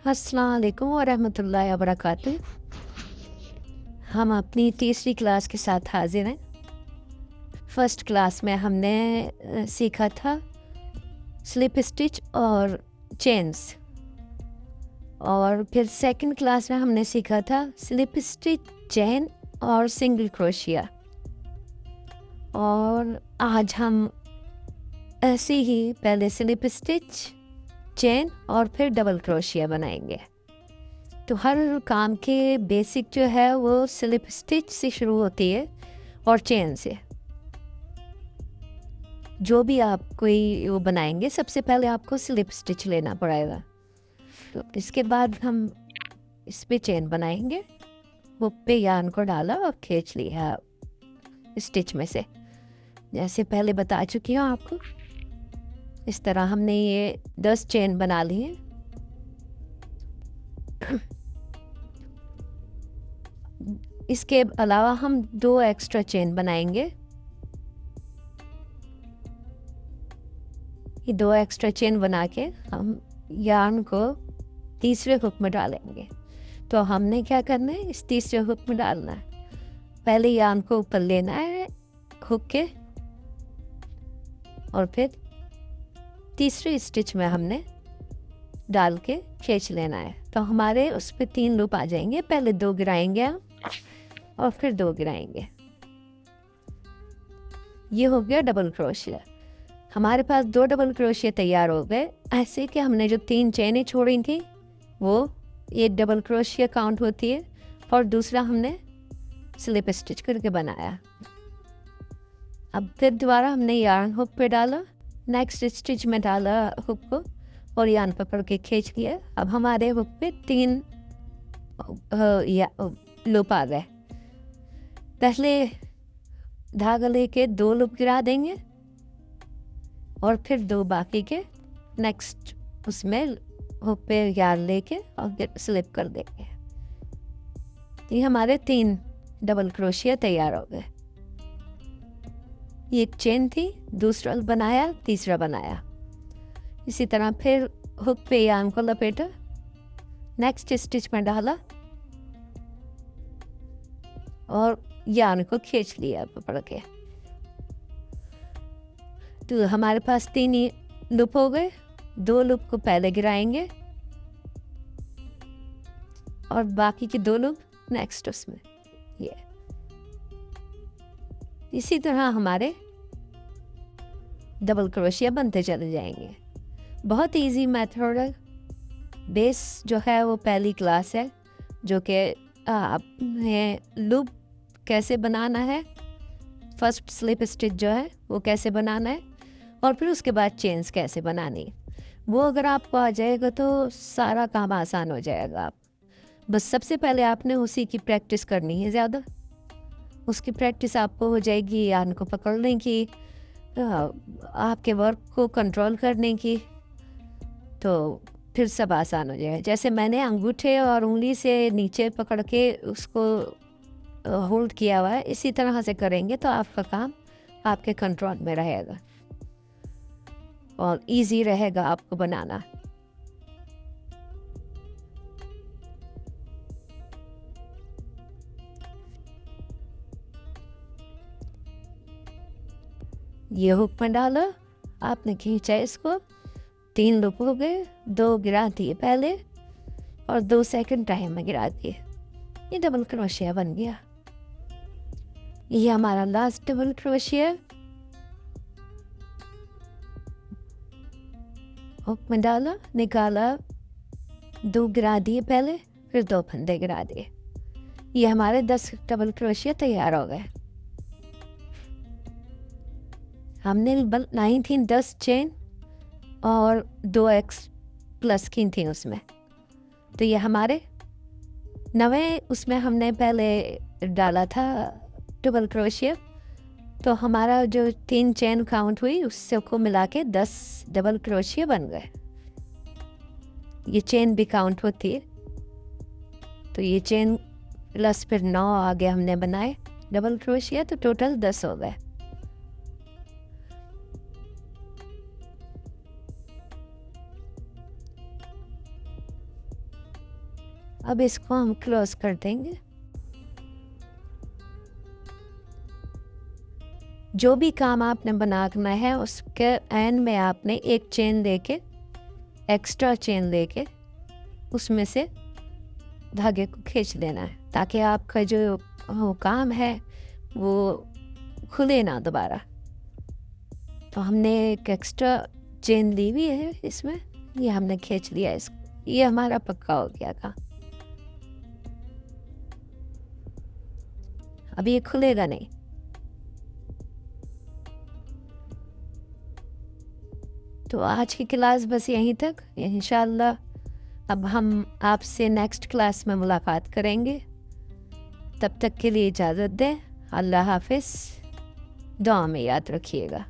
अस्सलाम वालेकुम वरहमतुल्लाहि वबरकातुहू। हम अपनी तीसरी क्लास के साथ हाजिर हैं। फर्स्ट क्लास में हमने सीखा था स्लिप स्टिच और चेन्स, और फिर सेकंड क्लास में हमने सीखा था स्लिप स्टिच, चेन और सिंगल क्रोशिया। और आज हम ऐसे ही पहले स्लिप स्टिच, चेन और फिर डबल क्रोशिया बनाएंगे। तो हर काम के बेसिक जो है वो स्लिप स्टिच से शुरू होती है और चेन से। जो भी आप कोई वो बनाएंगे, सबसे पहले आपको स्लिप स्टिच लेना पड़ेगा। तो इसके बाद हम इस पे चेन बनाएंगे। हुक पे यार्न को डाला और खींच लिया स्टिच में से, जैसे पहले बता चुकी हूँ आपको। इस तरह हमने ये 10 चेन बना ली हैं। इसके अलावा हम 2 एक्स्ट्रा चेन बनाएंगे। ये 2 एक्स्ट्रा चेन बना के हम यार्न को तीसरे हुक में डालेंगे। तो हमने क्या करना है, इस तीसरे हुक में डालना है। पहले यार्न को ऊपर लेना है हुक के, और फिर तीसरी स्टिच में हमने डाल के खींच लेना है। तो हमारे उस पर 3 लूप आ जाएंगे। पहले 2 गिराएंगे हम और फिर 2 गिराएंगे। ये हो गया डबल क्रोशिया। हमारे पास 2 डबल क्रोशिया तैयार हो गए। ऐसे कि हमने जो 3 चेनें छोड़ी थी वो ये डबल क्रोशिया काउंट होती है, और दूसरा हमने स्लिप स्टिच करके बनाया। अब फिर दोबारा हमने यार्न हुक पे डाला, नेक्स्ट स्टिच में डाला हुक को और यार्न पकड़ के खींच लिया। अब हमारे हुक पे 3 लूप आ गए। पहले धागा लेके 2 लूप गिरा देंगे और फिर 2 बाकी के नेक्स्ट उसमें हुक पे यार्न लेके और स्लिप कर देंगे। ये हमारे 3 डबल क्रोशिया तैयार हो गए। ये एक चेन थी, दूसरा बनाया, तीसरा बनाया। इसी तरह फिर हुक पे यार्न को लपेटा, नेक्स्ट स्टिच में डाला और यार्न को खींच लिया पकड़ के। तो हमारे पास 3 ही लूप हो गए। 2 लूप को पहले गिराएंगे और बाकी के 2 लूप नेक्स्ट उसमें। ये इसी तरह हमारे डबल क्रोशिया बनते चले जाएंगे। बहुत इजी मेथड है। बेस जो है वो पहली क्लास है, जो कि आपने लूप कैसे बनाना है, फर्स्ट स्लिप स्टिच जो है वो कैसे बनाना है, और फिर उसके बाद चेन्स कैसे बनानी है। वो अगर आपको आ जाएगा तो सारा काम आसान हो जाएगा। आप बस सबसे पहले आपने उसी की प्रैक्टिस करनी है ज़्यादा। उसकी प्रैक्टिस आपको हो जाएगी यार्न को पकड़ने की, आपके वर्क को कंट्रोल करने की, तो फिर सब आसान हो जाएगा। जैसे मैंने अंगूठे और उंगली से नीचे पकड़ के उसको होल्ड किया हुआ है, इसी तरह से करेंगे तो आपका काम आपके कंट्रोल में रहेगा और इजी रहेगा आपको बनाना। ये हुक में डाला, आपने खींचा इसको, 3 लूप हो गए। 2 गिरा दिए पहले और 2 सेकंड टाइम में गिरा दिए। ये डबल क्रोशिया बन गया। ये हमारा लास्ट डबल क्रोशिया। हुक में डाला, निकाला, 2 गिरा दिए पहले, फिर 2 फंदे गिरा दिए। ये हमारे 10 डबल क्रोशिया तैयार हो गए। हमने बनाई थी 10 चेन और 2 एक्स प्लस की थी उसमें। तो ये हमारे 9 उसमें हमने पहले डाला था डबल क्रोशिया। तो हमारा जो 3 चेन काउंट हुई उससे को मिला के 10 डबल क्रोशिया बन गए। ये चेन भी काउंट होती है। तो ये चेन प्लस फिर 9 आगे हमने बनाए डबल क्रोशिया, तो टोटल 10 हो गए। अब इसको हम क्लोज कर देंगे। जो भी काम आपने बनाना है उसके एंड में आपने एक चेन लेके, एक्स्ट्रा चेन लेके उसमें से धागे को खींच देना है, ताकि आपका जो काम है वो खुले ना दोबारा। तो हमने एक एक्स्ट्रा चेन ली हुई है इसमें, ये हमने खींच लिया इसको, ये हमारा पक्का हो गया काम। अब ये खुलेगा नहीं। तो आज की क्लास बस यहीं तक। इंशाल्लाह अब हम आपसे नेक्स्ट क्लास में मुलाकात करेंगे। तब तक के लिए इजाज़त दें। अल्लाह हाफिज़। दुआ में याद रखिएगा।